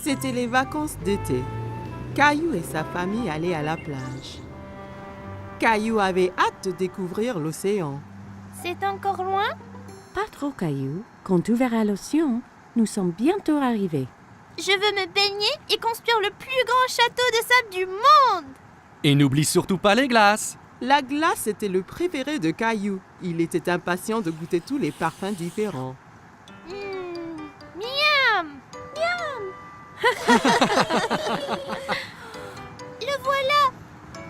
C'était les vacances d'été. Caillou et sa famille allaient à la plage. Caillou avait hâte de découvrir l'océan. C'est encore loin? Pas trop, Caillou. Quand tu verras l'océan, nous sommes bientôt arrivés. Je veux me baigner et construire le plus grand château de sable du monde! Et n'oublie surtout pas les glaces. La glace était le préféré de Caillou. Il était impatient de goûter tous les parfums différents. Miam! Le voilà!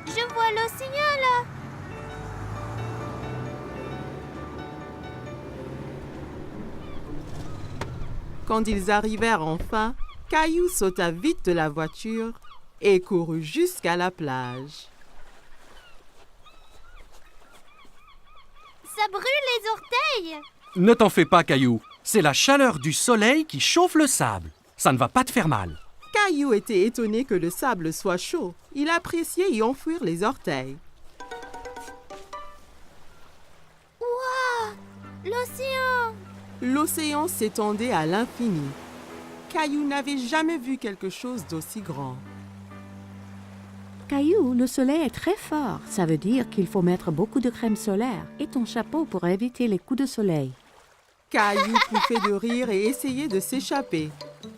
Je vois l'océan là! Quand ils arrivèrent enfin, Caillou sauta vite de la voiture et courut jusqu'à la plage. Ça brûle les orteils! Ne t'en fais pas, Caillou. C'est la chaleur du soleil qui chauffe le sable. Ça ne va pas te faire mal. Caillou était étonné que le sable soit chaud. Il appréciait y enfouir les orteils. Waouh! L'océan! L'océan s'étendait à l'infini. Caillou n'avait jamais vu quelque chose d'aussi grand. Caillou, le soleil est très fort. Ça veut dire qu'il faut mettre beaucoup de crème solaire et ton chapeau pour éviter les coups de soleil. Caillou pouffait de rire et essayait de s'échapper.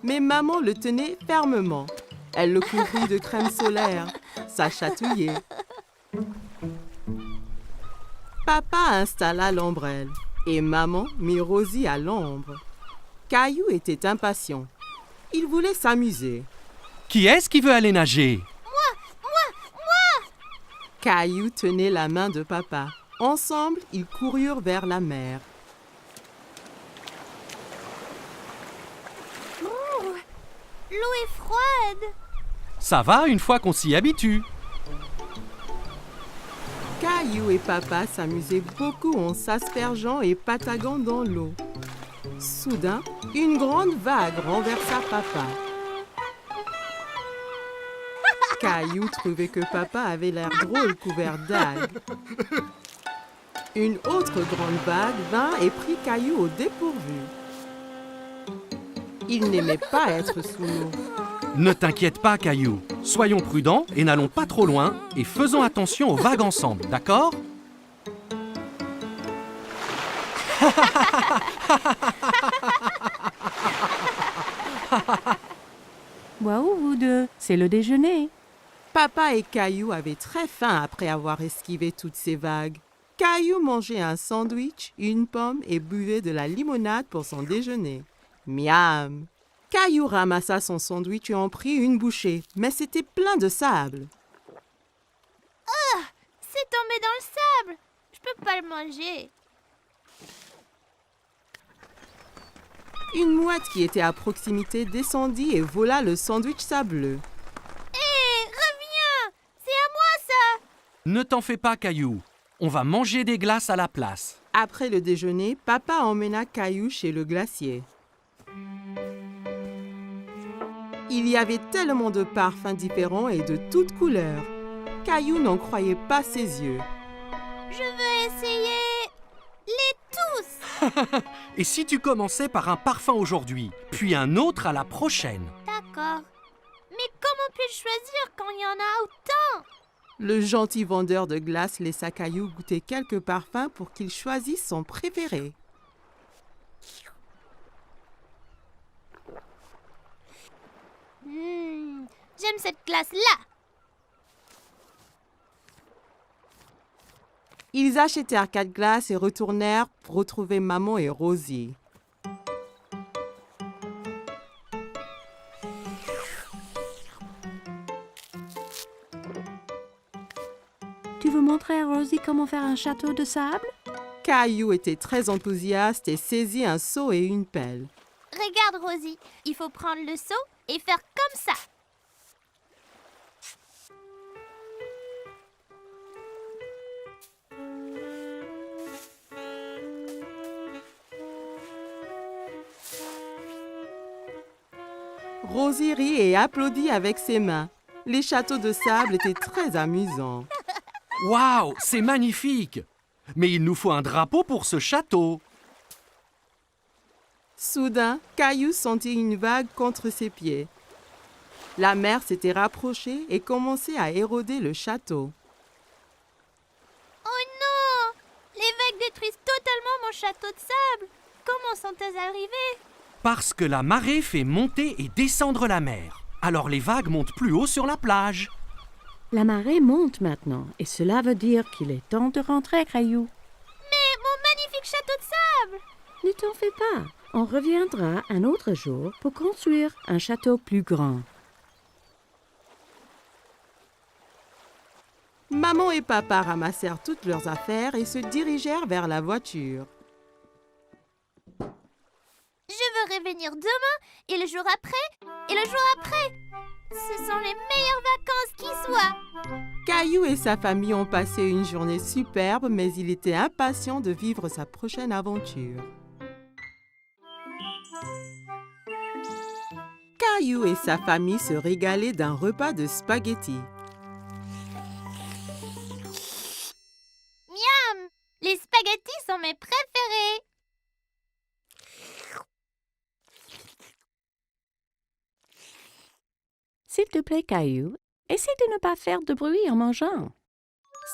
Mais maman le tenait fermement. Elle le couvrit de crème solaire. Ça chatouillait. Papa installa l'ombrelle et maman mit Rosie à l'ombre. Caillou était impatient. Il voulait s'amuser. Qui est-ce qui veut aller nager? Caillou tenait la main de papa. Ensemble, ils coururent vers la mer. L'eau est froide! Ça va une fois qu'on s'y habitue. Caillou et papa s'amusaient beaucoup en s'aspergeant et pataguant dans l'eau. Soudain, une grande vague renversa papa. Caillou trouvait que papa avait l'air drôle couvert d'algues. Une autre grande vague vint et prit Caillou au dépourvu. Il n'aimait pas être sous l'eau. Ne t'inquiète pas, Caillou. Soyons prudents et n'allons pas trop loin et faisons attention aux vagues ensemble, d'accord? Waouh, vous deux, c'est le déjeuner. Papa et Caillou avaient très faim après avoir esquivé toutes ces vagues. Caillou mangeait un sandwich, une pomme et buvait de la limonade pour son déjeuner. Miam! Caillou ramassa son sandwich et en prit une bouchée, mais c'était plein de sable. C'est tombé dans le sable! Je peux pas le manger. Une mouette qui était à proximité descendit et vola le sandwich sableux. Hé, reviens! C'est à moi ça! Ne t'en fais pas, Caillou. On va manger des glaces à la place. Après le déjeuner, papa emmena Caillou chez le glacier. Il y avait tellement de parfums différents et de toutes couleurs. Caillou n'en croyait pas ses yeux. Je veux essayer les tous! Et si tu commençais par un parfum aujourd'hui, puis un autre à la prochaine? D'accord. Mais comment puis-je choisir quand il y en a autant? Le gentil vendeur de glace laissa Caillou goûter quelques parfums pour qu'il choisisse son préféré. J'aime cette glace-là! Ils achetèrent 4 glaces et retournèrent pour retrouver maman et Rosie. Tu veux montrer à Rosie comment faire un château de sable? Caillou était très enthousiaste et saisit un seau et une pelle. Regarde, Rosie, il faut prendre le seau et faire comme ça. Rosie rit et applaudit avec ses mains. Les châteaux de sable étaient très amusants. Waouh, c'est magnifique! Mais il nous faut un drapeau pour ce château. Soudain, Caillou sentit une vague contre ses pieds. La mer s'était rapprochée et commençait à éroder le château. Oh non! Les vagues détruisent totalement mon château de sable. Comment sont-elles arrivées? Parce que la marée fait monter et descendre la mer. Alors les vagues montent plus haut sur la plage. La marée monte maintenant et cela veut dire qu'il est temps de rentrer, Caillou. Mais mon magnifique château de sable! Ne t'en fais pas. On reviendra un autre jour pour construire un château plus grand. Maman et papa ramassèrent toutes leurs affaires et se dirigèrent vers la voiture. Je veux revenir demain et le jour après et le jour après. Ce sont les meilleures vacances qui soient. Caillou et sa famille ont passé une journée superbe, mais il était impatient de vivre sa prochaine aventure. Caillou et sa famille se régalaient d'un repas de spaghettis. Miam! Les spaghettis sont mes préférés. S'il te plaît, Caillou, essaie de ne pas faire de bruit en mangeant.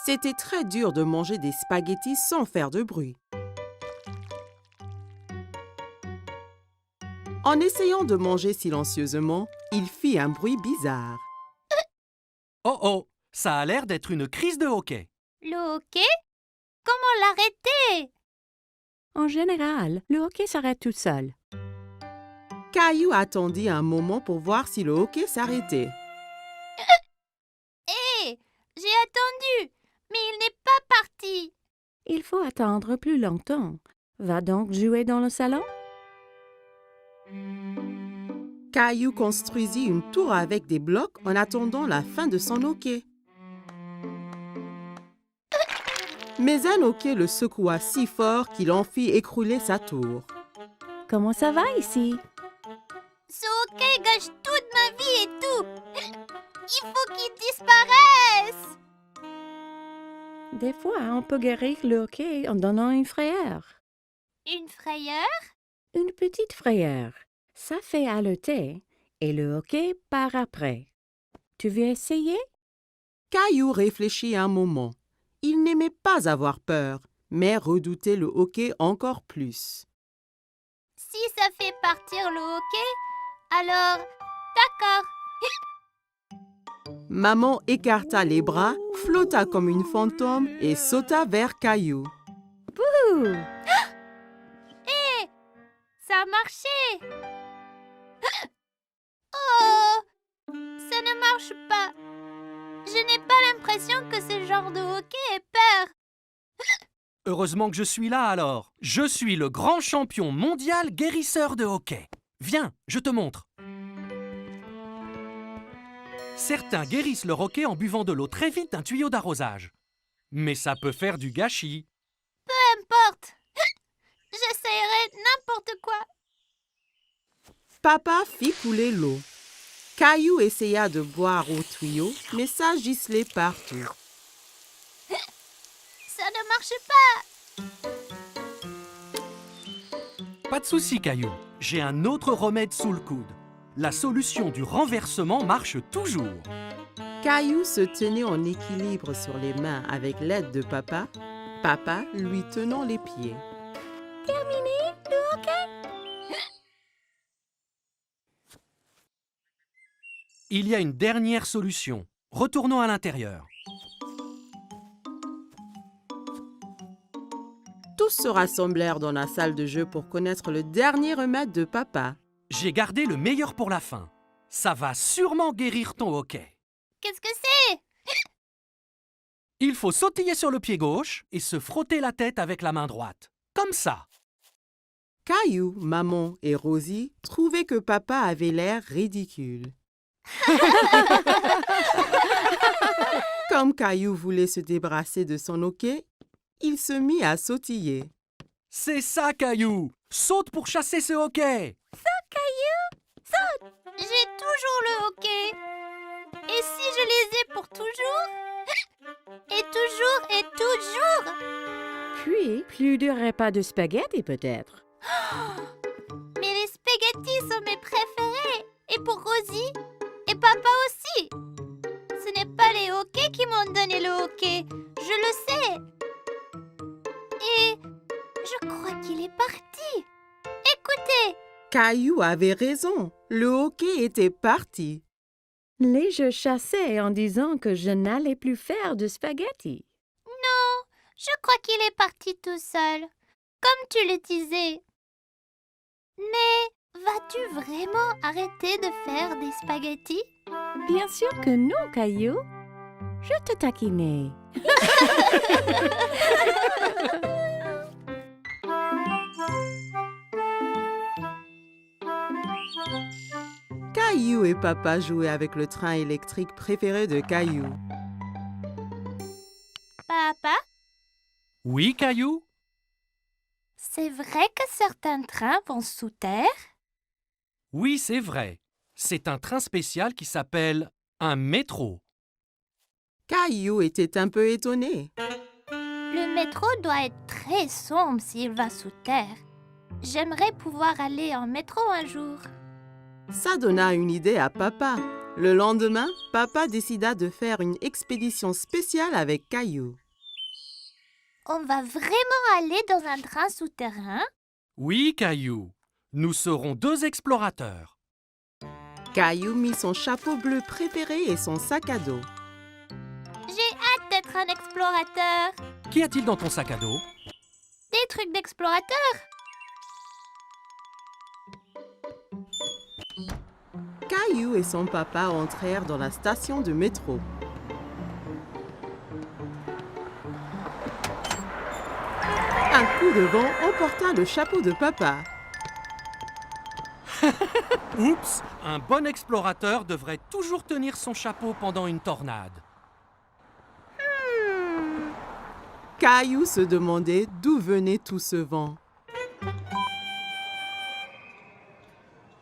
C'était très dur de manger des spaghettis sans faire de bruit. En essayant de manger silencieusement, il fit un bruit bizarre. Oh oh, ça a l'air d'être une crise de hoquet. Le hockey? Comment l'arrêter? En général, le hockey s'arrête tout seul. Caillou attendit un moment pour voir si le hockey s'arrêtait. Hé! J'ai attendu, mais il n'est pas parti. Il faut attendre plus longtemps. Va donc jouer dans le salon. Caillou construisit une tour avec des blocs en attendant la fin de son hockey. Mais un hockey le secoua si fort qu'il en fit écrouler sa tour. Comment ça va ici? Ce hockey gâche toute ma vie et tout. Il faut qu'il disparaisse. Des fois, on peut guérir le hockey en donnant une frayeur. Une frayeur? Une petite frayeur. Ça fait haleter et le hockey part après. Tu veux essayer? Caillou réfléchit un moment. Il n'aimait pas avoir peur, mais redoutait le hockey encore plus. Si ça fait partir le hockey, alors d'accord. Maman écarta les bras, flotta comme une fantôme et sauta vers Caillou. Ouh! Hé! Ça a marché. Oh! Ça ne marche pas. Je n'ai pas l'impression que ce genre de hockey ait peur. Heureusement que je suis là alors. Je suis le grand champion mondial guérisseur de hockey. Viens, je te montre. Certains guérissent leur hockey en buvant de l'eau très vite d'un tuyau d'arrosage. Mais ça peut faire du gâchis. Peu importe. J'essayerai n'importe quoi. Papa fit couler l'eau. Caillou essaya de boire au tuyau, mais ça giselait partout. Ça ne marche pas. Pas de souci, Caillou. J'ai un autre remède sous le coude. La solution du renversement marche toujours. Caillou se tenait en équilibre sur les mains avec l'aide de papa, papa lui tenant les pieds. Terminé le hockey? Il y a une dernière solution. Retournons à l'intérieur. Tous se rassemblèrent dans la salle de jeu pour connaître le dernier remède de papa. J'ai gardé le meilleur pour la fin. Ça va sûrement guérir ton hockey. Qu'est-ce que c'est? Il faut sautiller sur le pied gauche et se frotter la tête avec la main droite. Comme ça. Caillou, maman et Rosie trouvaient que papa avait l'air ridicule. Comme Caillou voulait se débarrasser de son hockey, il se mit à sautiller. C'est ça, Caillou. Saute pour chasser ce hockey. J'ai toujours le hockey. Et si je les ai pour toujours? Et toujours et toujours? Puis, plus de repas de spaghettis peut-être. Mais les spaghettis sont mes préférés. Et pour Rosie? Et papa aussi. Ce n'est pas les hoquets qui m'ont donné le hockey. Je le sais. Et je crois qu'il est parti. Écoutez. Caillou avait raison. Le hockey était parti. Les jeux chassaient en disant que je n'allais plus faire de spaghetti. Non, je crois qu'il est parti tout seul, comme tu le disais. Mais vas-tu vraiment arrêter de faire des spaghettis? Bien sûr que non, Caillou. Je te taquinais. Caillou et papa jouaient avec le train électrique préféré de Caillou. Papa, Oui, Caillou? c'est vrai que certains trains vont sous terre? Oui, c'est vrai. C'est un train spécial qui s'appelle un métro. Caillou était un peu étonné. Le métro doit être très sombre s'il va sous terre. J'aimerais pouvoir aller en métro un jour. Ça donna une idée à papa. Le lendemain, papa décida de faire une expédition spéciale avec Caillou. On va vraiment aller dans un train souterrain? Oui, Caillou. Nous serons 2 explorateurs. Caillou mit son chapeau bleu préféré et son sac à dos. J'ai hâte d'être un explorateur. Qu'y a-t-il dans ton sac à dos? Des trucs d'explorateur. Caillou et son papa entrèrent dans la station de métro. Un coup de vent emporta le chapeau de papa. Oups! Un bon explorateur devrait toujours tenir son chapeau pendant une tornade. Caillou se demandait d'où venait tout ce vent.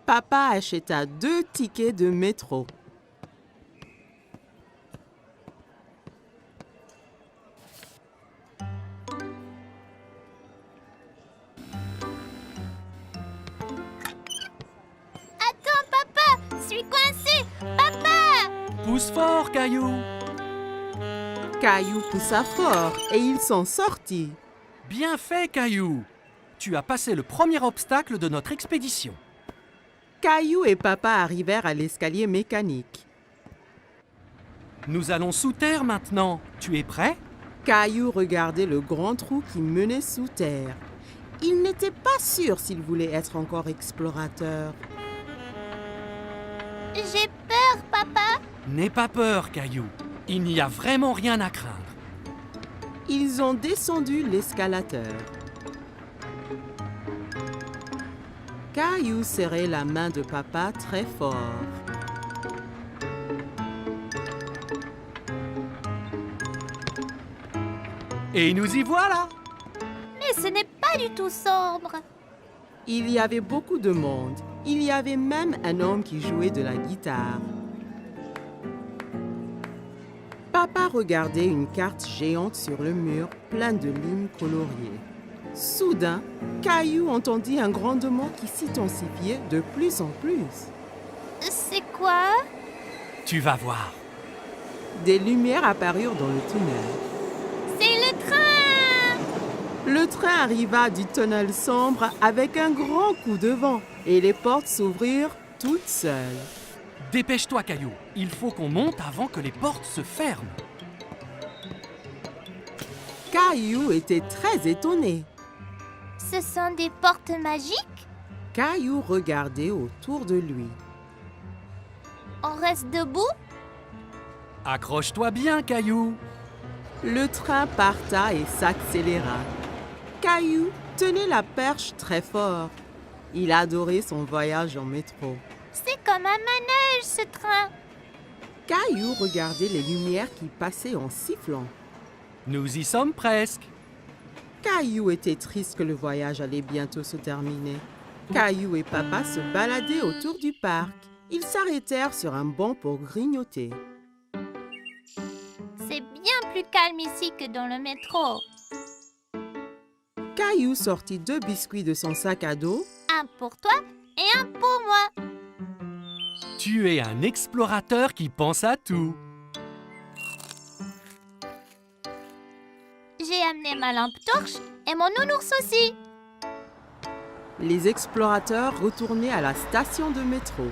Papa acheta 2 tickets de métro. Attends, papa, je suis coincé. Papa! Pousse fort, Caillou! Caillou poussa fort et il s'en sortit. Bien fait, Caillou! Tu as passé le premier obstacle de notre expédition. Caillou et papa arrivèrent à l'escalier mécanique. Nous allons sous terre maintenant. Tu es prêt? Caillou regardait le grand trou qui menait sous terre. Il n'était pas sûr s'il voulait être encore explorateur. J'ai peur, papa. N'aie pas peur, Caillou. Il n'y a vraiment rien à craindre. Ils ont descendu l'escalateur. Caillou serrait la main de papa très fort. Et nous y voilà! Mais ce n'est pas du tout sombre. Il y avait beaucoup de monde. Il y avait même un homme qui jouait de la guitare. Papa regardait une carte géante sur le mur, pleine de lignes coloriées. Soudain, Caillou entendit un grondement qui s'intensifiait de plus en plus. C'est quoi? Tu vas voir. Des lumières apparurent dans le tunnel. C'est le train! Le train arriva du tunnel sombre avec un grand coup de vent et les portes s'ouvrirent toutes seules. Dépêche-toi, Caillou. Il faut qu'on monte avant que les portes se ferment. Caillou était très étonné. Ce sont des portes magiques? Caillou regardait autour de lui. On reste debout? Accroche-toi bien, Caillou. Le train parta et s'accéléra. Caillou tenait la perche très fort. Il adorait son voyage en métro. C'est comme un manège, ce train. Caillou regardait les lumières qui passaient en sifflant. Nous y sommes presque. Caillou était triste que le voyage allait bientôt se terminer. Caillou et papa se baladaient autour du parc. Ils s'arrêtèrent sur un banc pour grignoter. C'est bien plus calme ici que dans le métro. Caillou sortit 2 biscuits de son sac à dos. Un pour toi et un pour moi. Tu es un explorateur qui pense à tout. J'ai amené ma lampe torche et mon nounours aussi. Les explorateurs retournaient à la station de métro.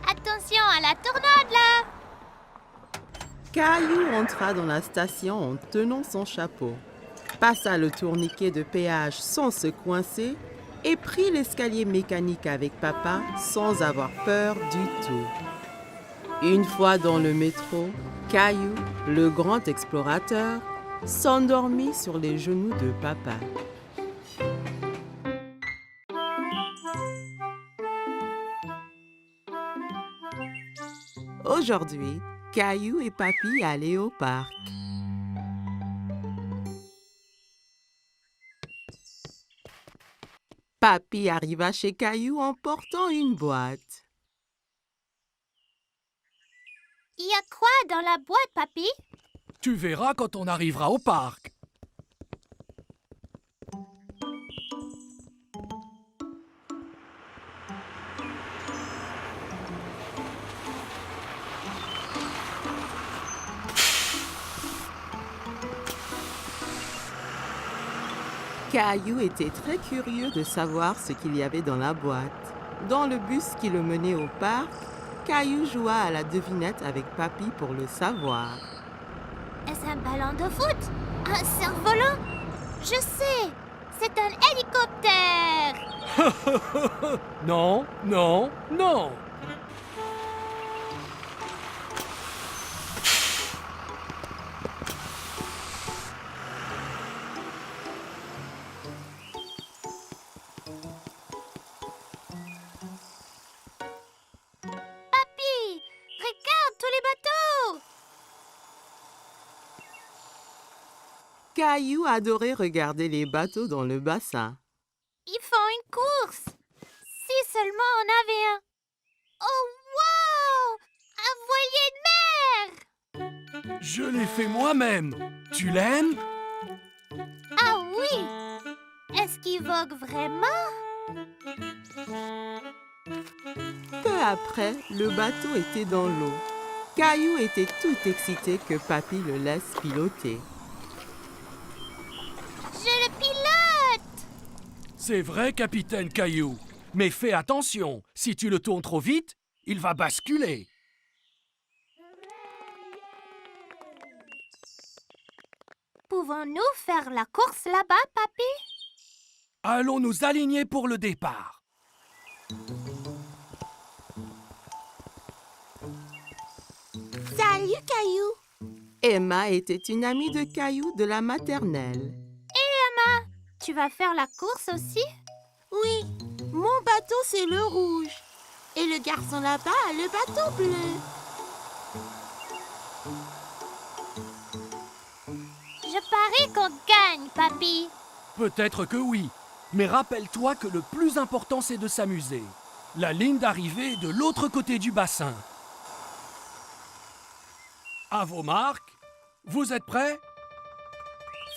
Attention à la tornade là! Caillou entra dans la station en tenant son chapeau, passa le tourniquet de péage sans se coincer et prit l'escalier mécanique avec papa sans avoir peur du tout. Une fois dans le métro, Caillou, le grand explorateur, s'endormit sur les genoux de papa. Aujourd'hui, Caillou et Papy allaient au parc. Papy arriva chez Caillou en portant une boîte. Il y a quoi dans la boîte, papy? Tu verras quand on arrivera au parc. Caillou était très curieux de savoir ce qu'il y avait dans la boîte. Dans le bus qui le menait au parc, Caillou joua à la devinette avec Papy pour le savoir. Est-ce un ballon de foot? Un cerf-volant? Je sais! C'est un hélicoptère! Non, non, non. Papy! Regarde tous les bateaux! Caillou adorait regarder les bateaux dans le bassin. Ils font une course! Si seulement on avait un... Oh, wow! Un voilier de mer! Je l'ai fait moi-même. Tu l'aimes? Ah oui! Est-ce qu'il vogue vraiment? Peu après, le bateau était dans l'eau. Caillou était tout excité que Papy le laisse piloter. Je le pilote! C'est vrai, capitaine Caillou. Mais fais attention, si tu le tournes trop vite, il va basculer. Pouvons-nous faire la course là-bas, papy? Allons nous aligner pour le départ. Salut, Caillou! Emma était une amie de Caillou de la maternelle. Tu vas faire la course aussi? Oui, mon bateau c'est le rouge. Et le garçon là-bas a le bateau bleu. Je parie qu'on gagne, papy. Peut-être que oui, mais rappelle-toi que le plus important c'est de s'amuser. La ligne d'arrivée est de l'autre côté du bassin. À vos marques, vous êtes prêts?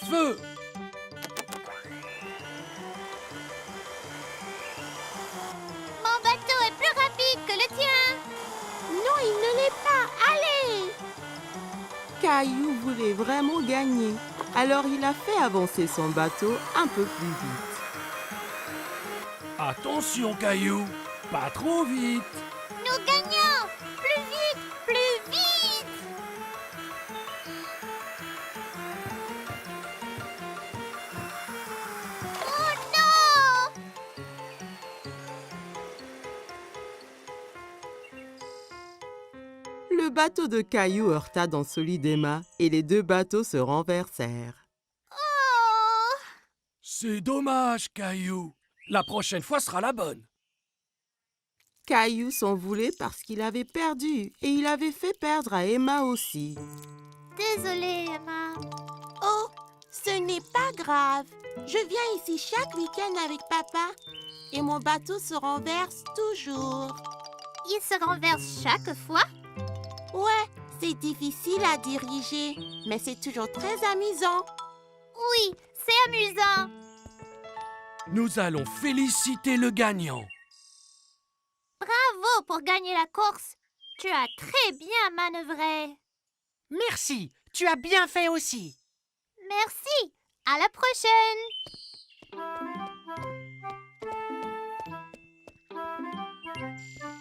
Feu! Mon bateau est plus rapide que le tien. Non, il ne l'est pas. Allez! Caillou voulait vraiment gagner, alors il a fait avancer son bateau un peu plus vite. Attention, Caillou, pas trop vite. Nous gagnons! Plus vite! Plus vite! Oh non! Le bateau de Caillou heurta dans celui d'Emma et les deux bateaux se renversèrent. Oh! C'est dommage, Caillou. La prochaine fois sera la bonne. Caillou s'en voulait parce qu'il avait perdu et il avait fait perdre à Emma aussi. Désolée, Emma. Oh, ce n'est pas grave. Je viens ici chaque week-end avec papa. Et mon bateau se renverse toujours. Il se renverse chaque fois? Ouais, c'est difficile à diriger, mais c'est toujours très amusant. Oui, c'est amusant. Nous allons féliciter le gagnant. Bravo, Bravo pour gagner la course. Tu as très bien manœuvré. Merci, tu as bien fait aussi. Merci. À la prochaine.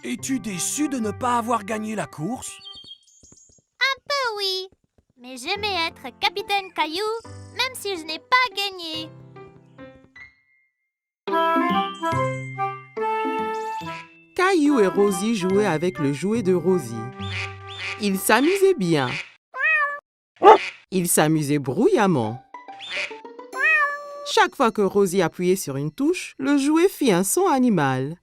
Es-tu déçu de ne pas avoir gagné la course? Oui, mais j'aimais être capitaine Caillou, même si je n'ai pas gagné. Caillou et Rosie jouaient avec le jouet de Rosie. Ils s'amusaient bien. Ils s'amusaient bruyamment. Chaque fois que Rosie appuyait sur une touche, le jouet fit un son animal.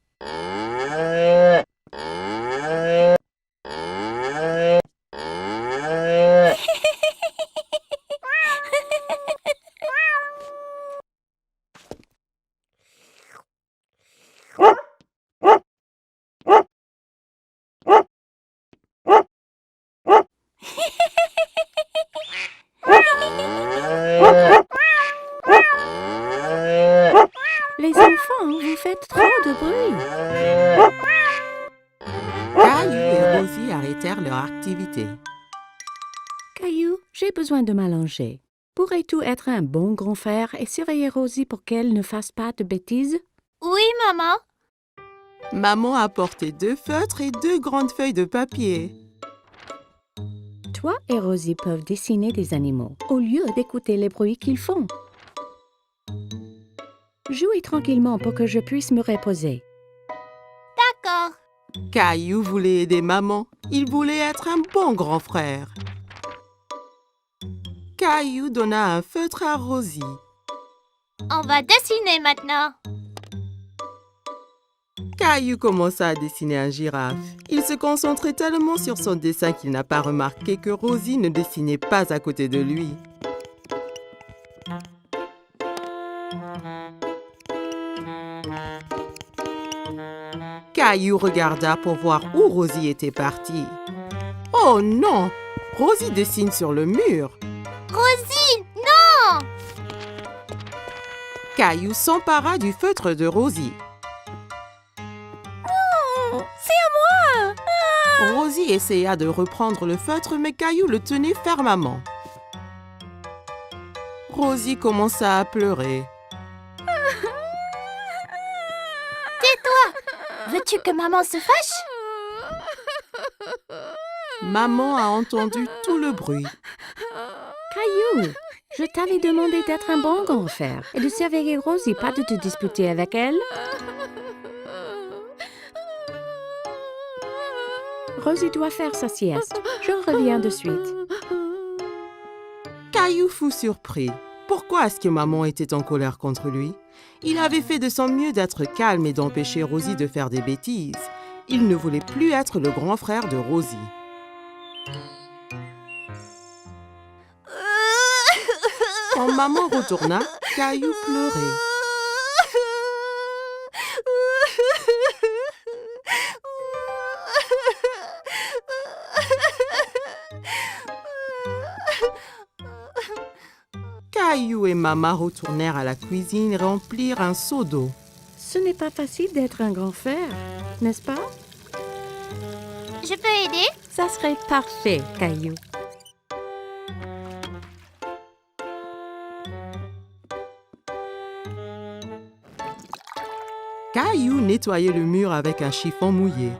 Les enfants, vous faites trop de bruit. Caillou et Rosie arrêtèrent leur activité. Caillou, j'ai besoin de m'allonger. Pourrais-tu être un bon grand frère et surveiller Rosie pour qu'elle ne fasse pas de bêtises? Oui, maman. Maman apportait 2 feutres et 2 grandes feuilles de papier. Toi et Rosie peuvent dessiner des animaux au lieu d'écouter les bruits qu'ils font. Jouez tranquillement pour que je puisse me reposer. D'accord. Caillou voulait aider maman. Il voulait être un bon grand frère. Caillou donna un feutre à Rosie. On va dessiner maintenant. Caillou commença à dessiner un girafe. Il se concentrait tellement sur son dessin qu'il n'a pas remarqué que Rosie ne dessinait pas à côté de lui. Caillou regarda pour voir où Rosie était partie. Oh non! Rosie dessine sur le mur. Rosie, non! Caillou s'empara du feutre de Rosie. C'est à moi! Rosie essaya de reprendre le feutre, mais Caillou le tenait fermement. Rosie commença à pleurer. Veux-tu que maman se fâche? Maman a entendu tout le bruit. Caillou, je t'avais demandé d'être un bon grand frère et de surveiller Rosie, pas de te disputer avec elle. Rosie doit faire sa sieste. Je reviens de suite. Caillou fut surpris. Pourquoi est-ce que maman était en colère contre lui? Il avait fait de son mieux d'être calme et d'empêcher Rosie de faire des bêtises. Il ne voulait plus être le grand frère de Rosie. Quand maman retourna, Caillou pleurait. Caillou et maman retournèrent à la cuisine et remplirent un seau d'eau. Ce n'est pas facile d'être un grand frère, n'est-ce pas? Je peux aider? Ça serait parfait, Caillou. Caillou nettoyait le mur avec un chiffon mouillé.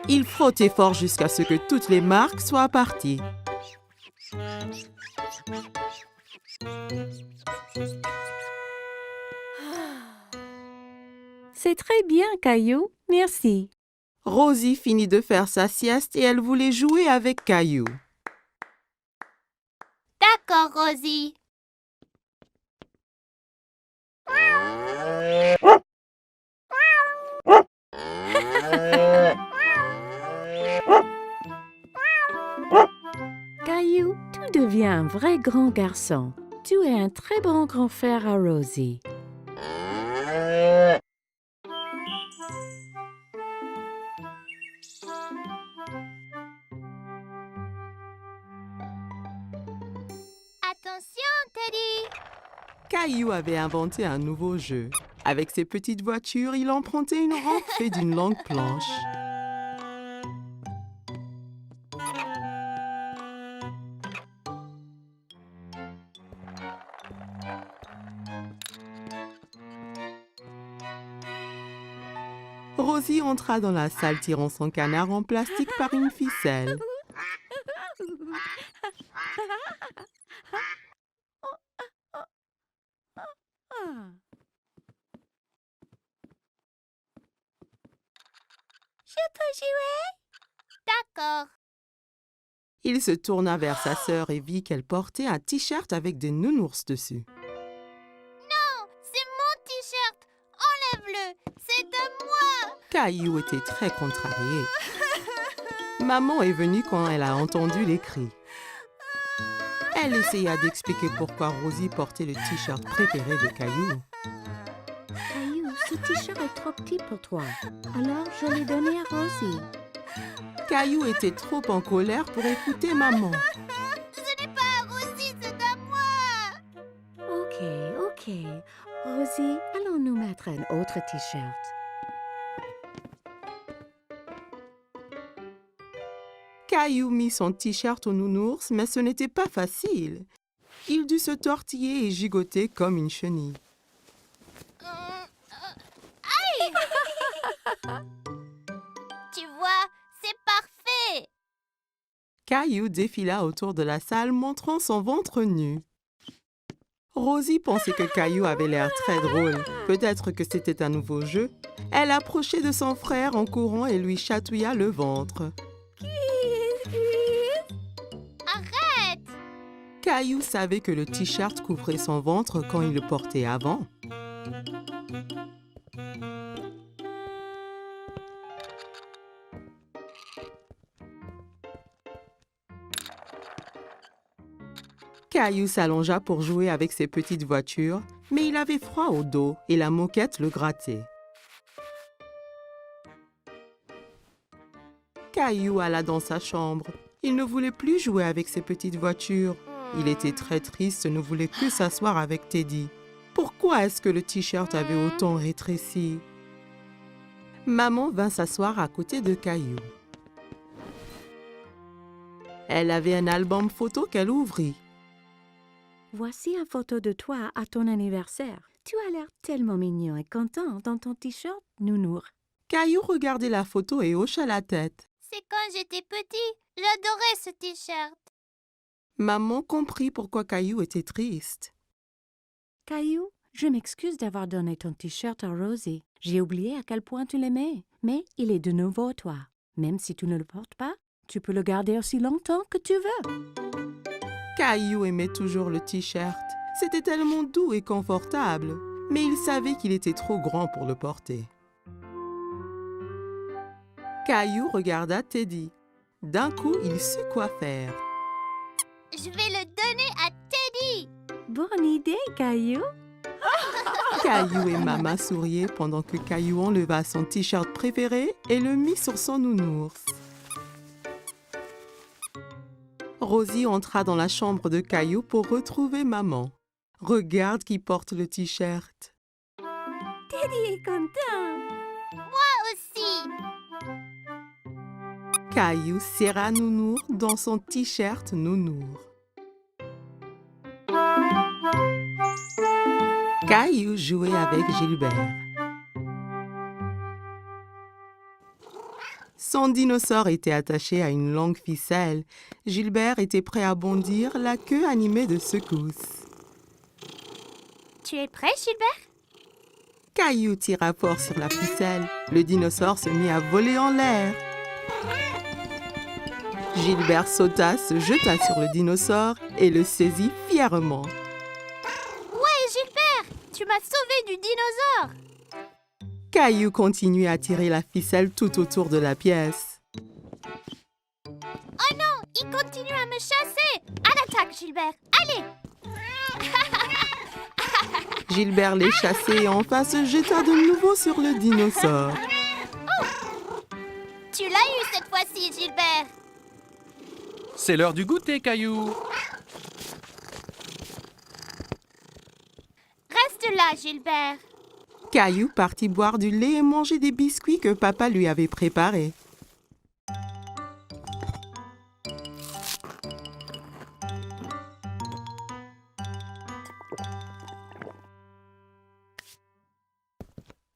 Il frottait fort jusqu'à ce que toutes les marques soient parties. C'est très bien, Caillou. Merci. Rosie finit de faire sa sieste et elle voulait jouer avec Caillou. D'accord, Rosie. Caillou, tu deviens un vrai grand garçon. Tu es un très bon grand frère à Rosie. Attention, Teddy. Caillou avait inventé un nouveau jeu. Avec ses petites voitures, il empruntait une rampe faite d'une longue planche. Rosie entra dans la salle tirant son canard en plastique par une ficelle. Je peux jouer? D'accord. Il se tourna vers sa sœur et vit qu'elle portait un t-shirt avec des nounours dessus. Non, c'est mon t-shirt. Enlève-le. C'est de moi. Caillou était très contrarié. Maman est venue quand elle a entendu les cris. Elle essaya d'expliquer pourquoi Rosie portait le t-shirt préféré de Caillou. Caillou, ce t-shirt est trop petit pour toi. Alors, je l'ai donné à Rosie. Caillou était trop en colère pour écouter maman. Ce n'est pas à Rosie, c'est à moi. Ok. Rosie, allons nous mettre un autre t-shirt. Caillou mit son t-shirt au nounours, mais ce n'était pas facile. Il dut se tortiller et gigoter comme une chenille. Aïe. Tu vois, c'est parfait. Caillou défila autour de la salle montrant son ventre nu. Rosie pensait que Caillou avait l'air très drôle. Peut-être que c'était un nouveau jeu. Elle approchait de son frère en courant et lui chatouilla le ventre. Arrête. Caillou savait que le t-shirt couvrait son ventre quand il le portait avant. Caillou s'allongea pour jouer avec ses petites voitures, mais il avait froid au dos et la moquette le grattait. Caillou alla dans sa chambre. Il ne voulait plus jouer avec ses petites voitures. Il était très triste et ne voulait que s'asseoir avec Teddy. Pourquoi est-ce que le t-shirt avait autant rétréci? Maman vint s'asseoir à côté de Caillou. Elle avait un album photo qu'elle ouvrit. Voici une photo de toi à ton anniversaire. Tu as l'air tellement mignon et content dans ton t-shirt nounours. Caillou regardait la photo et hocha la tête. C'est quand j'étais petit. J'adorais ce t-shirt. Maman comprit pourquoi Caillou était triste. Caillou, je m'excuse d'avoir donné ton t-shirt à Rosie. J'ai oublié à quel point tu l'aimais, mais il est de nouveau à toi. Même si tu ne le portes pas, tu peux le garder aussi longtemps que tu veux. Caillou aimait toujours le t-shirt. C'était tellement doux et confortable, mais il savait qu'il était trop grand pour le porter. Caillou regarda Teddy. D'un coup, il sut quoi faire. Je vais le donner à Teddy. Bonne idée, Caillou. Caillou et Maman souriaient pendant que Caillou enleva son t-shirt préféré et le mit sur son nounours. Rosie entra dans la chambre de Caillou pour retrouver Maman. Regarde qui porte le t-shirt. Teddy est content. Aussi. Caillou serra Nounours dans son t-shirt Nounours. Caillou jouait avec Gilbert. Son dinosaure était attaché à une longue ficelle. Gilbert était prêt à bondir, la queue animée de secousses. Tu es prêt, Gilbert? Caillou tira fort sur la ficelle. Le dinosaure se mit à voler en l'air. Gilbert sauta, se jeta sur le dinosaure et le saisit fièrement. Ouais, Gilbert, tu m'as sauvé du dinosaure. Caillou continuait à tirer la ficelle tout autour de la pièce. Oh non, il continue à me chasser. À l'attaque, Gilbert. Allez. Gilbert les chassait et enfin se jeta de nouveau sur le dinosaure. Tu l'as eu cette fois-ci, Gilbert. C'est l'heure du goûter, Caillou. Reste là, Gilbert. Caillou partit boire du lait et manger des biscuits que papa lui avait préparés.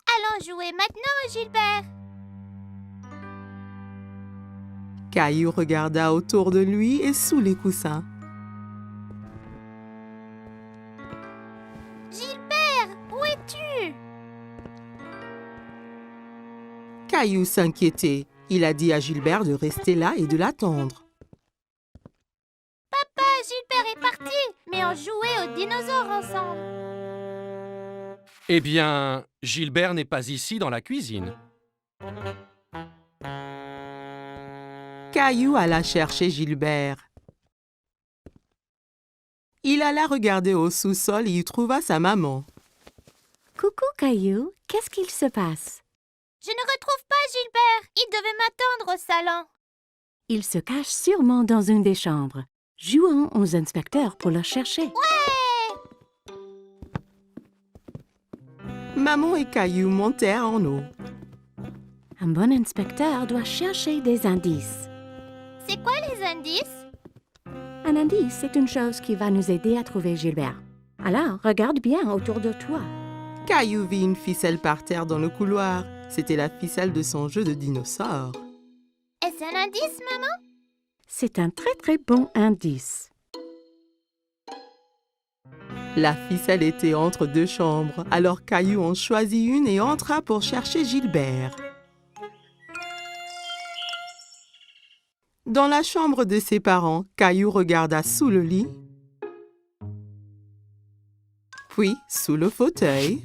Allons jouer maintenant, Gilbert. Caillou regarda autour de lui et sous les coussins. Gilbert, où es-tu? Caillou s'inquiétait. Il a dit à Gilbert de rester là et de l'attendre. Papa, Gilbert est parti, mais on jouait aux dinosaures ensemble. Eh bien, Gilbert n'est pas ici dans la cuisine. Caillou alla chercher Gilbert. Il alla regarder au sous-sol et y trouva sa maman. Coucou, Caillou, qu'est-ce qu'il se passe? Je ne retrouve pas Gilbert. Il devait m'attendre au salon. Il se cache sûrement dans une des chambres. Jouons aux inspecteurs pour le chercher. Maman et Caillou montèrent en haut. Un bon inspecteur doit chercher des indices. C'est quoi les indices? Un indice, c'est une chose qui va nous aider à trouver Gilbert. Alors, regarde bien autour de toi. Caillou vit une ficelle par terre dans le couloir. C'était la ficelle de son jeu de dinosaure. Est-ce un indice, maman? C'est un très très bon indice. La ficelle était entre deux chambres, alors Caillou en choisit une et entra pour chercher Gilbert. Dans la chambre de ses parents, Caillou regarda sous le lit, puis sous le fauteuil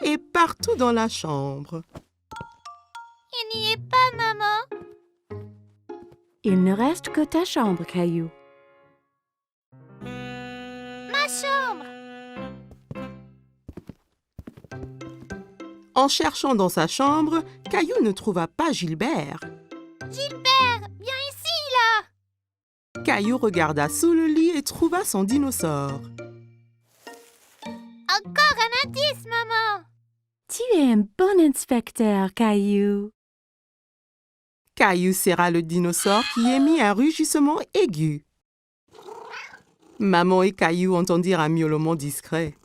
et partout dans la chambre. Il n'y est pas, maman. Il ne reste que ta chambre, Caillou. Ma chambre. En cherchant dans sa chambre, Caillou ne trouva pas Gilbert. Gilbert, viens ici, là. Caillou regarda sous le lit et trouva son dinosaure. Encore un indice, maman. Tu es un bon inspecteur, Caillou. Caillou serra le dinosaure qui émit un rugissement aigu. Maman et Caillou entendirent un miaulement discret.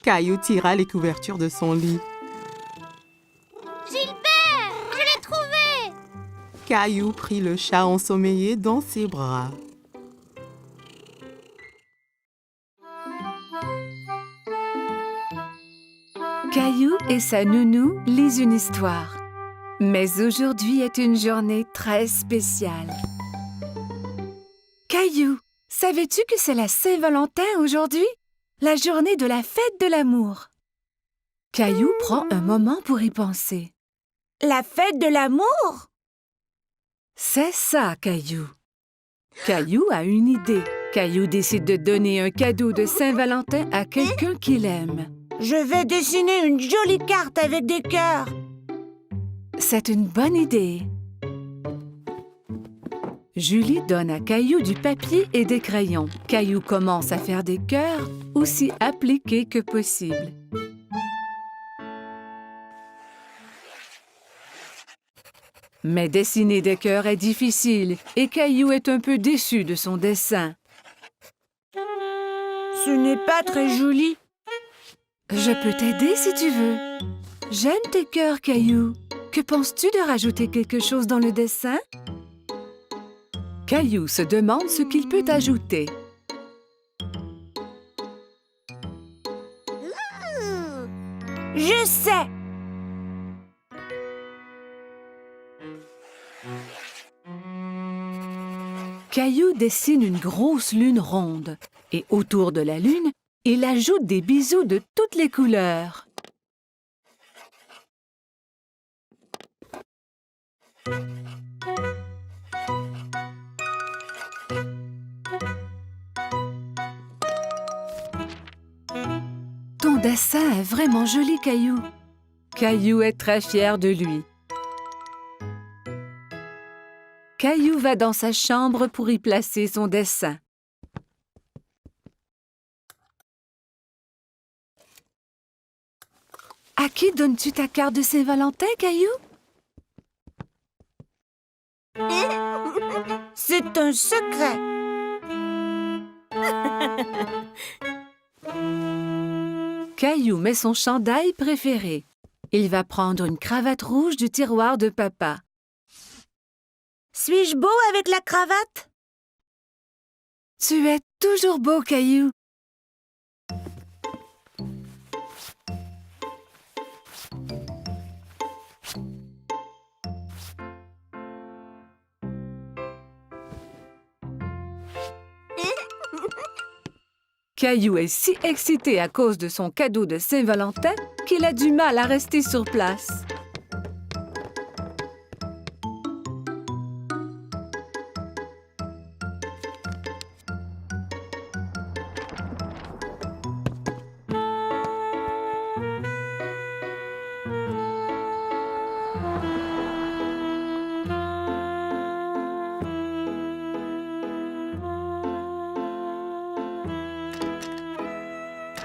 Caillou tira les couvertures de son lit. Gilbert, je l'ai trouvé. Caillou prit le chat ensommeillé dans ses bras. Caillou et sa nounou lisent une histoire. Mais aujourd'hui est une journée très spéciale. Caillou, savais-tu que c'est la Saint-Valentin aujourd'hui? La journée de la fête de l'amour. Caillou prend un moment pour y penser. La fête de l'amour? C'est ça, Caillou. Caillou a une idée. Caillou décide de donner un cadeau de Saint-Valentin à quelqu'un qu'il aime. Je vais dessiner une jolie carte avec des cœurs. C'est une bonne idée. Julie donne à Caillou du papier et des crayons. Caillou commence à faire des cœurs aussi appliqués que possible. Mais dessiner des cœurs est difficile et Caillou est un peu déçu de son dessin. Ce n'est pas très joli. Je peux t'aider si tu veux. J'aime tes cœurs, Caillou. Que penses-tu de rajouter quelque chose dans le dessin? Caillou se demande ce qu'il peut ajouter. Je sais. Caillou dessine une grosse lune ronde et autour de la lune, il ajoute des bisous de toutes les couleurs. Ton dessin est vraiment joli, Caillou. Caillou est très fier de lui. Caillou va dans sa chambre pour y placer son dessin. À qui donnes-tu ta carte de Saint-Valentin, Caillou? C'est un secret. Caillou met son chandail préféré. Il va prendre une cravate rouge du tiroir de papa. Suis-je beau avec la cravate? Tu es toujours beau, Caillou. Caillou est si excité à cause de son cadeau de Saint-Valentin qu'il a du mal à rester sur place.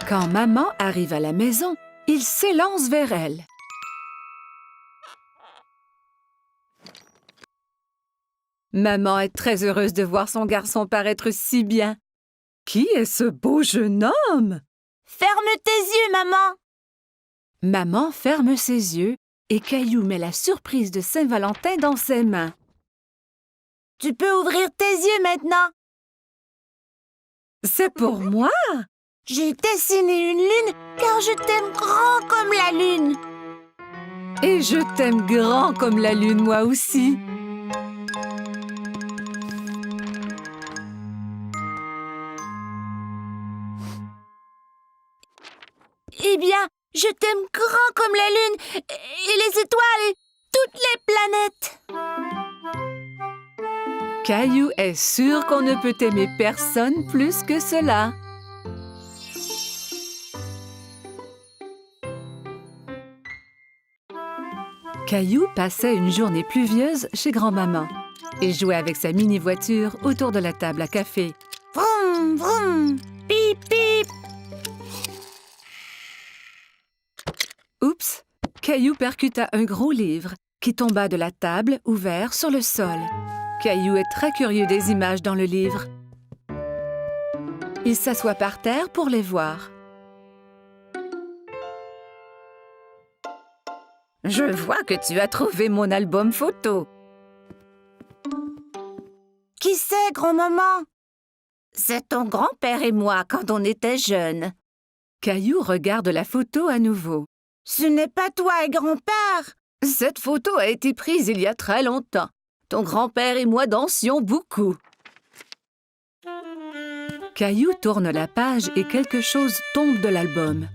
Quand maman arrive à la maison, il s'élance vers elle. Maman est très heureuse de voir son garçon paraître si bien. Qui est ce beau jeune homme? Ferme tes yeux, maman. Maman ferme ses yeux et Caillou met la surprise de Saint-Valentin dans ses mains. Tu peux ouvrir tes yeux maintenant. C'est pour moi? J'ai dessiné une lune car je t'aime grand comme la lune. Et je t'aime grand comme la lune, moi aussi. Eh bien, je t'aime grand comme la lune et les étoiles et toutes les planètes. Caillou est sûr qu'on ne peut aimer personne plus que cela. Caillou passait une journée pluvieuse chez grand-maman. Il jouait avec sa mini-voiture autour de la table à café. Vroom, vroom, pip, pip. Oups! Caillou percuta un gros livre qui tomba de la table ouvert sur le sol. Caillou est très curieux des images dans le livre. Il s'assoit par terre pour les voir. Je vois que tu as trouvé mon album photo. Qui c'est, grand-maman? C'est ton grand-père et moi quand on était jeunes. Caillou regarde la photo à nouveau. Ce n'est pas toi et grand-père. Cette photo a été prise il y a très longtemps. Ton grand-père et moi dansions beaucoup. Caillou tourne la page et quelque chose tombe de l'album.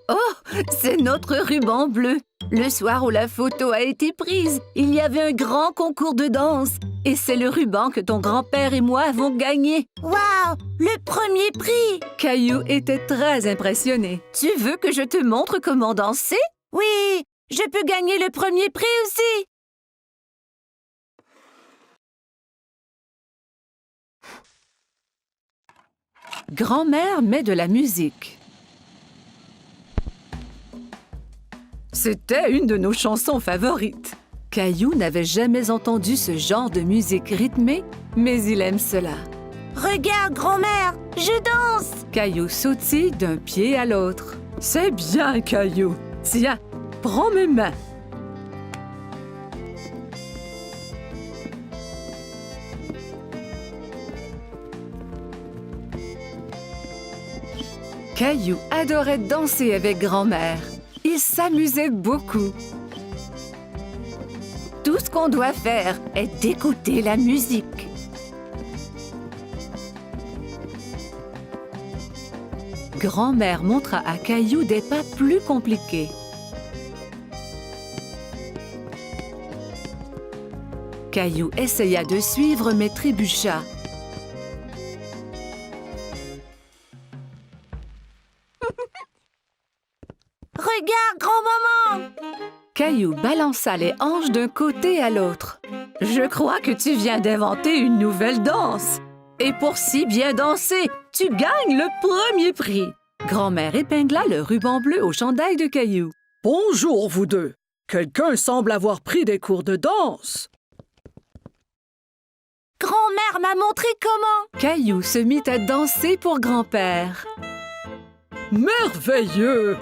Oh, c'est notre ruban bleu. Le soir où la photo a été prise, il y avait un grand concours de danse. Et c'est le ruban que ton grand-père et moi avons gagné. Waouh, le premier prix! Caillou était très impressionné. Tu veux que je te montre comment danser? Oui, je peux gagner le premier prix aussi. Grand-mère met de la musique. C'était une de nos chansons favorites. Caillou n'avait jamais entendu ce genre de musique rythmée, mais il aime cela. Regarde, grand-mère, je danse. Caillou sautille d'un pied à l'autre. C'est bien, Caillou. Tiens, prends mes mains. Caillou adorait danser avec grand-mère. Il s'amusait beaucoup. Tout ce qu'on doit faire est d'écouter la musique. Grand-mère montra à Caillou des pas plus compliqués. Caillou essaya de suivre mais trébucha. Regarde, grand-maman. Caillou balança les hanches d'un côté à l'autre. Je crois que tu viens d'inventer une nouvelle danse. Et pour si bien danser, tu gagnes le premier prix. Grand-mère épingla le ruban bleu au chandail de Caillou. Bonjour, vous deux. Quelqu'un semble avoir pris des cours de danse. Grand-mère m'a montré comment. Caillou se mit à danser pour grand-père. Merveilleux!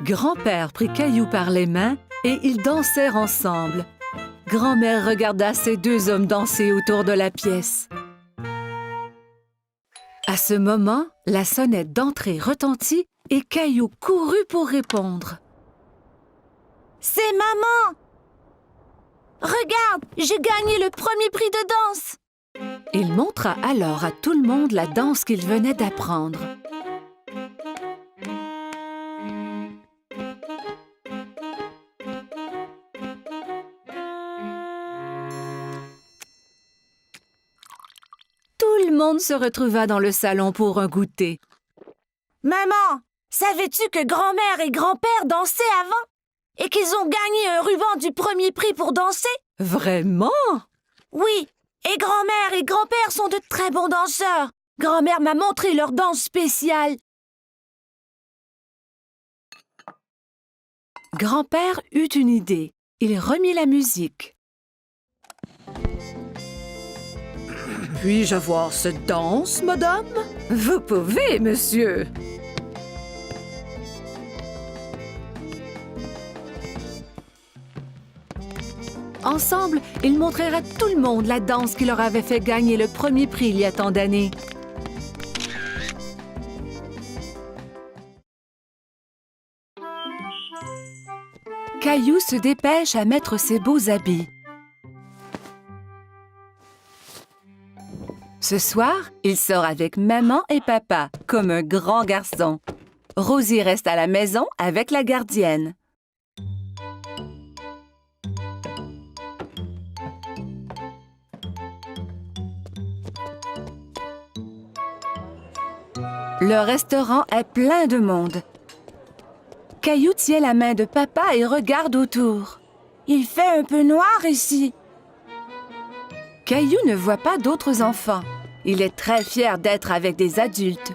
Grand-père prit Caillou par les mains et ils dansèrent ensemble. Grand-mère regarda ces deux hommes danser autour de la pièce. À ce moment, la sonnette d'entrée retentit et Caillou courut pour répondre. « C'est maman! Regarde, j'ai gagné le premier prix de danse! » Il montra alors à tout le monde la danse qu'il venait d'apprendre. Tout le monde se retrouva dans le salon pour un goûter. « Maman, savais-tu que grand-mère et grand-père dansaient avant? Et qu'ils ont gagné un ruban du premier prix pour danser? » « Vraiment? » « Oui, et grand-mère et grand-père sont de très bons danseurs. Grand-mère m'a montré leur danse spéciale. » Grand-père eut une idée. Il remit la musique. « Puis-je avoir cette danse, madame? »« Vous pouvez, monsieur. » Ensemble, ils montrèrent à tout le monde la danse qui leur avait fait gagner le premier prix il y a tant d'années. Caillou se dépêche à mettre ses beaux habits. Ce soir, il sort avec maman et papa, comme un grand garçon. Rosie reste à la maison avec la gardienne. Le restaurant est plein de monde. Caillou tient la main de papa et regarde autour. Il fait un peu noir ici. Caillou ne voit pas d'autres enfants. Il est très fier d'être avec des adultes.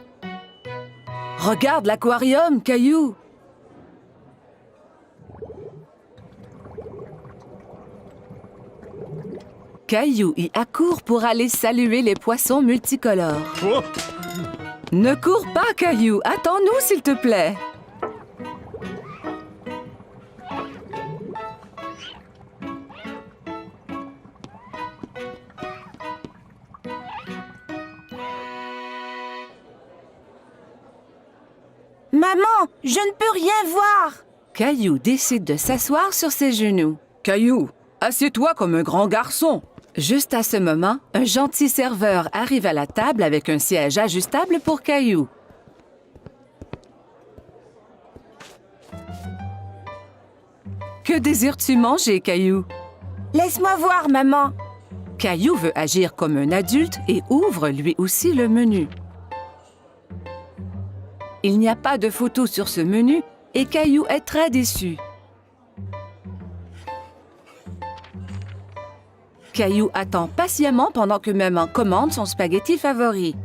Regarde l'aquarium, Caillou. Caillou y accourt pour aller saluer les poissons multicolores. Oh! Ne cours pas, Caillou. Attends-nous, s'il te plaît. Maman, je ne peux rien voir. Caillou décide de s'asseoir sur ses genoux. Caillou, assieds-toi comme un grand garçon. Juste à ce moment, un gentil serveur arrive à la table avec un siège ajustable pour Caillou. Que désires-tu manger, Caillou? Laisse-moi voir, maman. Caillou veut agir comme un adulte et ouvre lui aussi le menu. Il n'y a pas de photo sur ce menu et Caillou est très déçu. Caillou attend patiemment pendant que maman commande son spaghetti favori.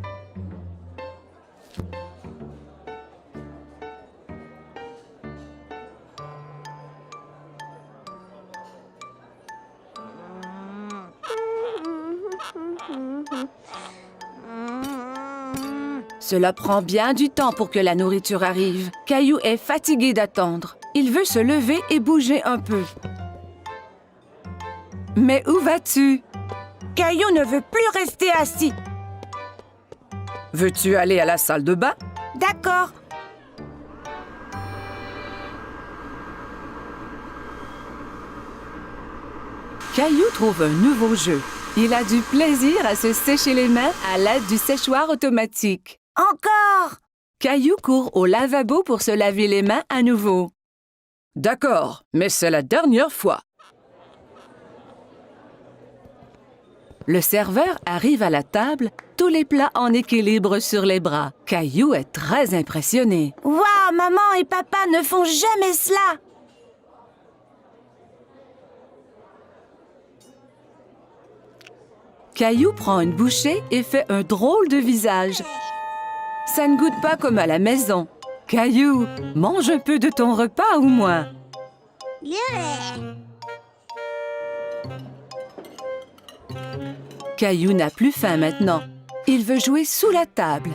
Cela prend bien du temps pour que la nourriture arrive. Caillou est fatigué d'attendre. Il veut se lever et bouger un peu. Mais où vas-tu? Caillou ne veut plus rester assis. Veux-tu aller à la salle de bain? D'accord. Caillou trouve un nouveau jeu. Il a du plaisir à se sécher les mains à l'aide du séchoir automatique. Encore! Caillou court au lavabo pour se laver les mains à nouveau. D'accord, mais c'est la dernière fois. Le serveur arrive à la table, tous les plats en équilibre sur les bras. Caillou est très impressionné. « Waouh, maman et papa ne font jamais cela! » Caillou prend une bouchée et fait un drôle de visage. Ça ne goûte pas comme à la maison. Caillou, mange un peu de ton repas au moins. Caillou n'a plus faim maintenant. Il veut jouer sous la table.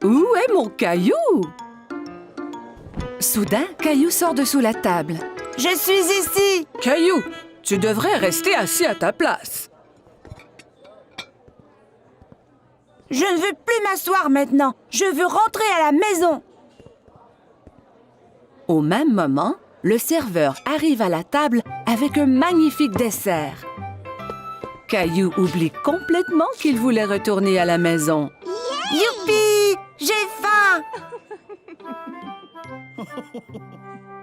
Où est mon Caillou? Soudain, Caillou sort de sous la table. Je suis ici. Caillou, tu devrais rester assis à ta place. Je ne veux plus m'asseoir maintenant. Je veux rentrer à la maison. Au même moment, le serveur arrive à la table avec un magnifique dessert. Caillou oublie complètement qu'il voulait retourner à la maison. Youpi! J'ai faim.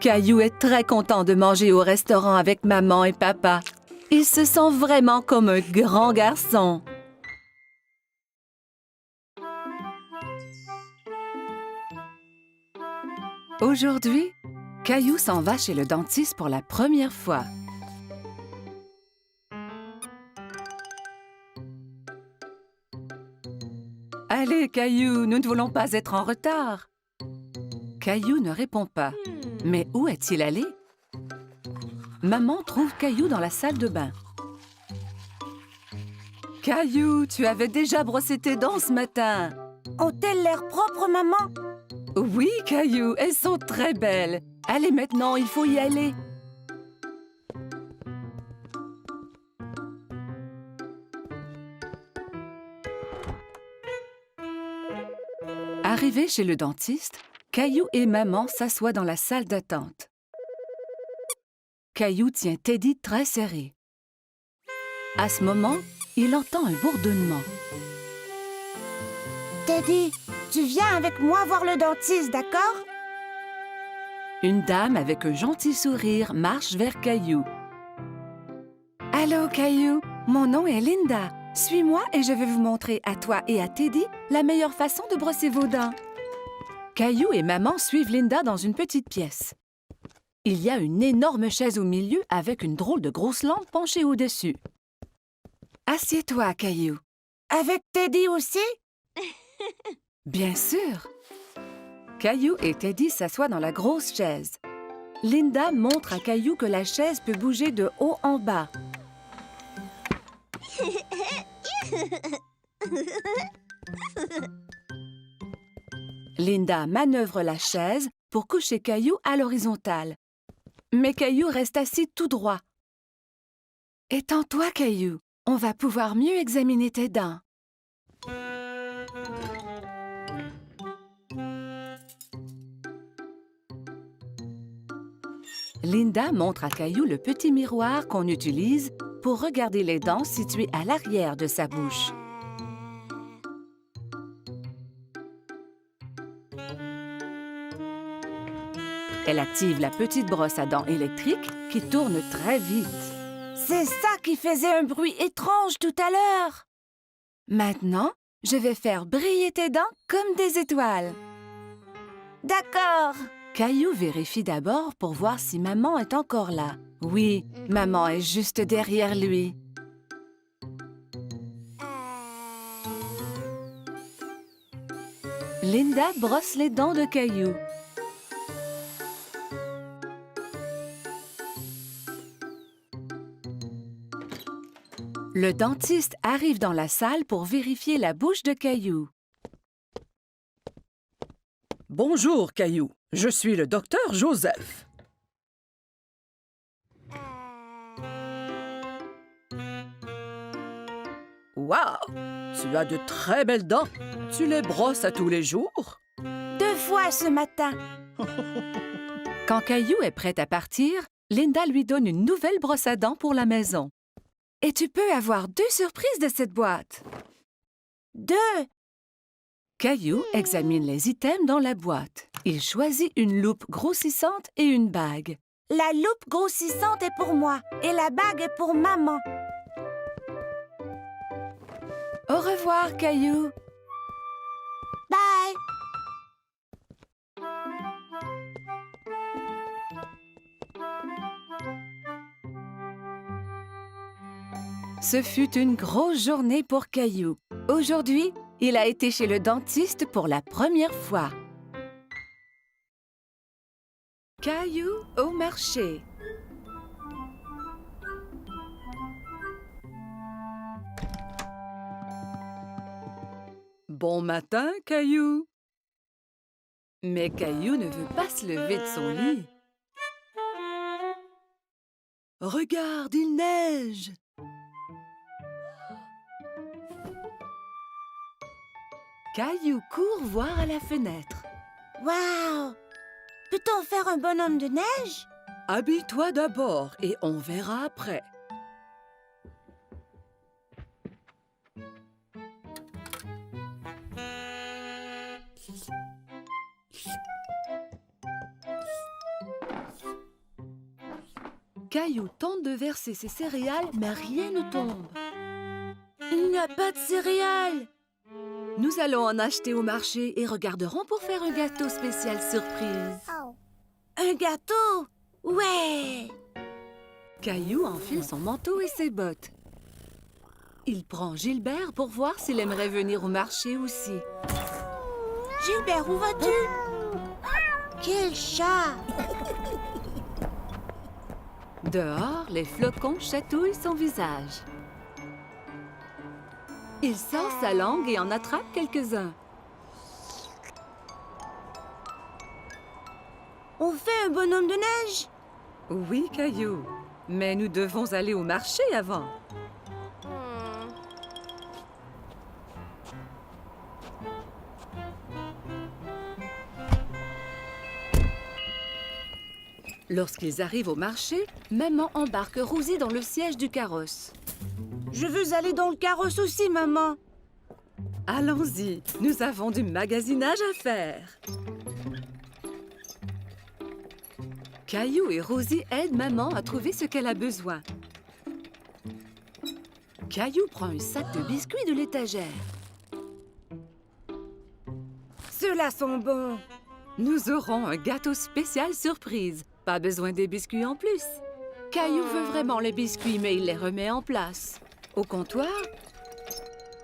Caillou est très content de manger au restaurant avec maman et papa. Il se sent vraiment comme un grand garçon. Aujourd'hui, Caillou s'en va chez le dentiste pour la première fois. Allez, Caillou, nous ne voulons pas être en retard. Caillou ne répond pas. Mais où est-il allé? Maman trouve Caillou dans la salle de bain. Caillou, tu avais déjà brossé tes dents ce matin. Ont-elles l'air propres, maman? Oui, Caillou, elles sont très belles. Allez maintenant, il faut y aller. Arrivé chez le dentiste, Caillou et maman s'assoient dans la salle d'attente. Caillou tient Teddy très serré. À ce moment, il entend un bourdonnement. Teddy, tu viens avec moi voir le dentiste, d'accord? Une dame avec un gentil sourire marche vers Caillou. « Allô, Caillou, mon nom est Linda. Suis-moi et je vais vous montrer à toi et à Teddy la meilleure façon de brosser vos dents. » Caillou et maman suivent Linda dans une petite pièce. Il y a une énorme chaise au milieu avec une drôle de grosse lampe penchée au-dessus. « Assieds-toi, Caillou. »« Avec Teddy aussi? » Bien sûr. Caillou et Teddy s'assoient dans la grosse chaise. Linda montre à Caillou que la chaise peut bouger de haut en bas. Linda manœuvre la chaise pour coucher Caillou à l'horizontale. Mais Caillou reste assis tout droit. « Étends-toi, Caillou. On va pouvoir mieux examiner tes dents. » Linda montre à Caillou le petit miroir qu'on utilise pour regarder les dents situées à l'arrière de sa bouche. Elle active la petite brosse à dents électrique qui tourne très vite. C'est ça qui faisait un bruit étrange tout à l'heure. Maintenant, je vais faire briller tes dents comme des étoiles. D'accord. Caillou vérifie d'abord pour voir si maman est encore là. Oui, maman est juste derrière lui. Linda brosse les dents de Caillou. Le dentiste arrive dans la salle pour vérifier la bouche de Caillou. Bonjour, Caillou. Je suis le docteur Joseph. Wow! Tu as de très belles dents. Tu les brosses à tous les jours? 2 fois ce matin. Quand Caillou est prête à partir, Linda lui donne une nouvelle brosse à dents pour la maison. Et tu peux avoir 2 surprises de cette boîte. 2. Caillou examine les items dans la boîte. Il choisit une loupe grossissante et une bague. La loupe grossissante est pour moi et la bague est pour maman. Au revoir, Caillou. Bye. Ce fut une grosse journée pour Caillou. Aujourd'hui, il a été chez le dentiste pour la première fois. Caillou au marché. Bon matin, Caillou. Mais Caillou ne veut pas se lever de son lit. Regarde, il neige. Caillou court voir à la fenêtre. Waouh! Peut-on faire un bonhomme de neige? Habille-toi d'abord et on verra après. Caillou tente de verser ses céréales, mais rien ne tombe. Il n'y a pas de céréales. Nous allons en acheter au marché et regarderons pour faire un gâteau spécial surprise. Un gâteau? Ouais! Caillou enfile son manteau et ses bottes. Il prend Gilbert pour voir s'il aimerait venir au marché aussi. Gilbert, où vas-tu? Quel chat! Dehors, les flocons chatouillent son visage. Il sort sa langue et en attrape quelques-uns. On fait un bonhomme de neige? Oui, Caillou, mais nous devons aller au marché avant. Lorsqu'ils arrivent au marché, maman embarque Rosie dans le siège du carrosse. Je veux aller dans le carrosse aussi, maman. Allons-y, nous avons du magasinage à faire. Caillou et Rosie aident maman à trouver ce qu'elle a besoin. Caillou prend un sac de biscuits de l'étagère. Ceux-là sont bons. Nous aurons un gâteau spécial surprise. Pas besoin des biscuits en plus. Caillou veut vraiment les biscuits, mais il les remet en place. Au comptoir,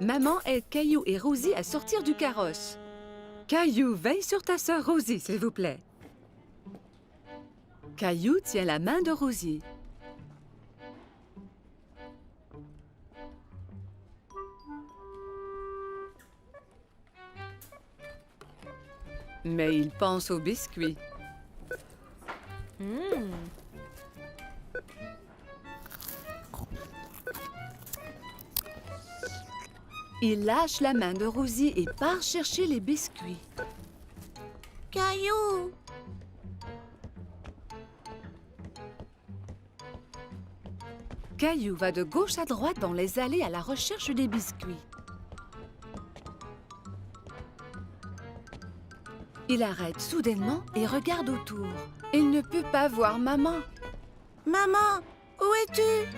maman aide Caillou et Rosie à sortir du carrosse. Caillou, veille sur ta sœur Rosie, s'il vous plaît. Caillou tient la main de Rosie. Mais il pense aux biscuits. Il lâche la main de Rosie et part chercher les biscuits. Caillou! Caillou va de gauche à droite dans les allées à la recherche des biscuits. Il arrête soudainement et regarde autour. Il ne peut pas voir maman. Maman, où es-tu?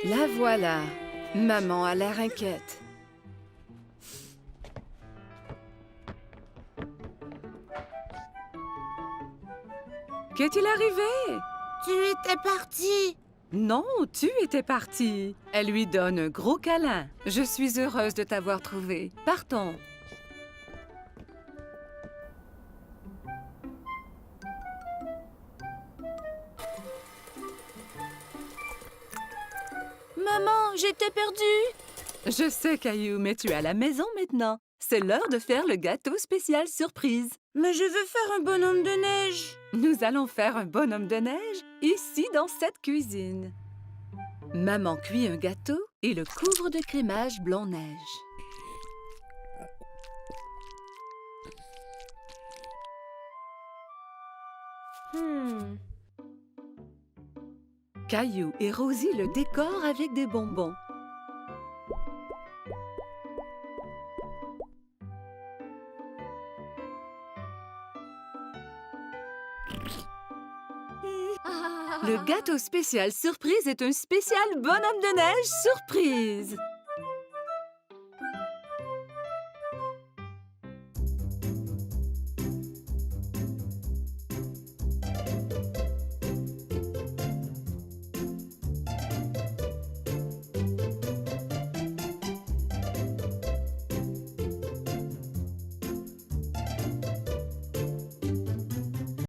La voilà. Maman a l'air inquiète. Qu'est-il arrivé? Tu étais partie. Non, tu étais partie. Elle lui donne un gros câlin. Je suis heureuse de t'avoir trouvé. Partons. Maman, j'étais perdue. Je sais, Caillou, mais tu es à la maison maintenant. C'est l'heure de faire le gâteau spécial surprise. Mais je veux faire un bonhomme de neige. Nous allons faire un bonhomme de neige ici dans cette cuisine. Maman cuit un gâteau et le couvre de crémage blanc-neige. Caillou et Rosie le décorent avec des bonbons. Le gâteau spécial surprise est un spécial bonhomme de neige surprise.